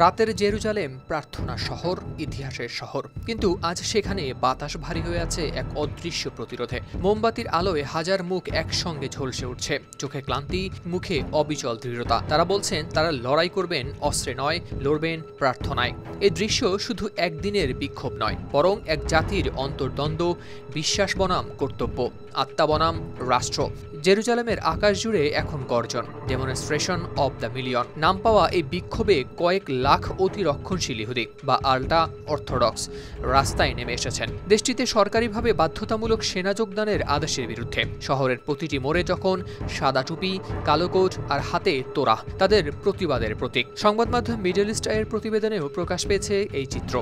রাতের জেরুজালেম প্রার্থনা শহর, ইতিহাসের শহর, কিন্তু আজ সেখানে বাতাস ভারী হয়ে আছে এক অদৃশ্য প্রতিরোধে। মোমবাতির আলোয় হাজার মুখ একসঙ্গে ঝলসে উঠছে, চোখে ক্লান্তি, মুখে অবিচল দৃঢ়তা। তারা বলছেন তারা লড়াই করবেন অস্ত্রে নয়, লড়বেন প্রার্থনায়। এই দৃশ্য শুধু একদিনের বিক্ষোভ নয়, বরং এক জাতির অন্তর্দ্বন্দ্ব, বিশ্বাস বনাম কর্তব্য, আত্মা বনাম রাষ্ট্র। জেরুজালেমের আকাশ জুড়ে এখন গর্জন, ডেমনস্ট্রেশন অব দ্য মিলিয়ন। নাম পাওয়া এই বিক্ষোভে কয়েক লাখ অতি রক্ষণশীল ইহুদি বা আল্ট্রা অর্থোডক্স রাস্তায় নেমে এসেছেন দেশটিতে সরকারিভাবে বাধ্যতামূলক সেনা যোগদানের আদেশের বিরুদ্ধে। শহরের প্রতিটি মোড়ে যখন সাদা টুপি, কালো কোট আর হাতে তোরা তাদের প্রতিবাদের প্রতীক। সংবাদ মাধ্যম মিডল ইস্ট আইয়ের প্রতিবেদনেও প্রকাশ পেয়েছে এই চিত্র।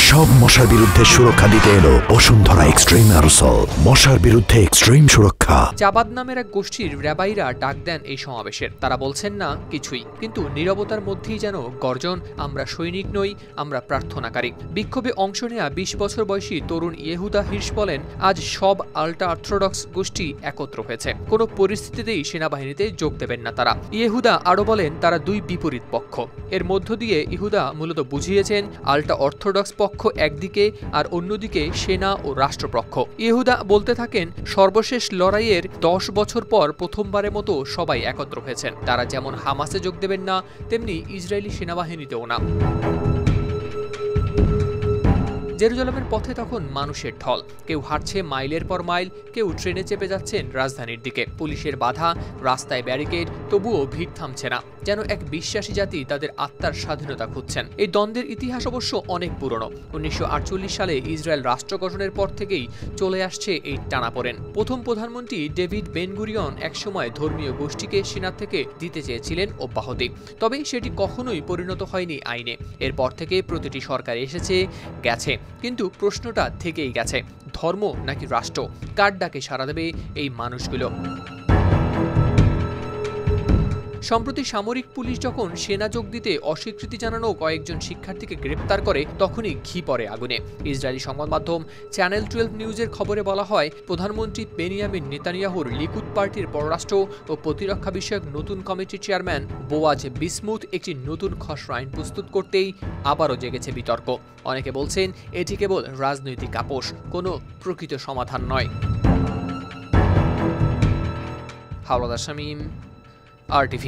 সব মশার বিরুদ্ধে সুরক্ষা দিতে এলো বসুন্ধরা এক্সট্রিম অ্যারোসল, মশার বিরুদ্ধে এক্সট্রিম সুরক্ষা। জাবাদ নামের এক গোষ্ঠীর র্যাবাইরা ডাক দেন এই সমাবেশের। তারা বলছেন না কিছুই, কিন্তু নীরবতার মধ্যেই যেন গর্জন, আমরা সৈনিক নই, আমরা প্রার্থনাকারী। বিক্ষোভে অংশ নেয়া ২০ বছর বয়সী তরুণ ইয়েহুদা হির্শ বলেন, আজ সব আল্ট্রা অর্থোডক্স গোষ্ঠী একত্র হয়েছে, কোনো পরিস্থিতিতেই সেনাবাহিনীতে যোগ দেবেন না তারা। ইয়েহুদা আরও বলেন তারা দুই বিপরীত পক্ষ। এর মধ্য দিয়ে ইহুদা মূলত বুঝিয়েছেন আল্ট্রা অর্থোডক্স পক্ষ একদিকে আর অন্যদিকে সেনা ও রাষ্ট্রপক্ষ। ইহুদা বলতে থাকেন, সর্বশেষ লড়াইয়ের ১০ বছর পর প্রথমবারের মতো সবাই একত্র হয়েছেন। তারা যেমন হামাসে যোগ দেবেন না, তেমনি ইসরায়েলি সেনাবাহিনীতেও না। জেরুজালেমের পথে তখন মানুষের ঢল, কেউ হাঁটছে মাইলের পর মাইল, কেউ ট্রেনে চেপে যাচ্ছেন রাজধানীর দিকে। পুলিশের বাধা, রাস্তায় ব্যারিকেড, তবুও ভিড় থামছে না, যেন এক বিশ্বাসী জাতি তাদের আত্মার স্বাধীনতা খুঁজছেন। এই দ্বন্দ্বের ইতিহাস অবশ্য অনেক পুরনো। ১৯৪৮ সালে ইসরায়েল রাষ্ট্র গঠনের পর থেকেই চলে আসছে এই টানাপোড়েন। প্রথম প্রধানমন্ত্রী ডেভিড বেন-গুরিয়ন একসময় ধর্মীয় গোষ্ঠীকে সেনা থেকে দিতে চেয়েছিলেন অব্যাহতি, তবে সেটি কখনোই পরিণত হয়নি আইনে। এরপর থেকে প্রতিটি সরকার এসেছে গেছে, কিন্তু প্রশ্নটা থেকেই গেছে, ধর্ম নাকি রাষ্ট্র, কার ডাকে সাড়া দেবে এই মানুষগুলো? সম্প্রতি সামরিক পুলিশ যখন সেনা যোগ দিতে অস্বীকৃতি জানানো কয়েকজন শিক্ষার্থীকে গ্রেপ্তার করে, তখনই ঘি পড়ে আগুনে। ইসরায়েলি সংবাদ মাধ্যম চ্যানেল 12 নিউজের খবরে বলা হয়, প্রধানমন্ত্রী বেনিয়ামিন নেতানিয়াহুর লিকুদ পার্টির পররাষ্ট্র ও প্রতিরক্ষা বিষয়ক নতুন কমিটির চেয়ারম্যান বোয়াজ বিসমুথ একটি নতুন খসড়া আইন প্রস্তুত করতেই আবারও জেগেছে বিতর্ক। অনেকে বলছেন এটি কেবল রাজনৈতিক আপোষ, কোনো প্রকৃত সমাধান নয়। হাওলাদার শামীম, RTV।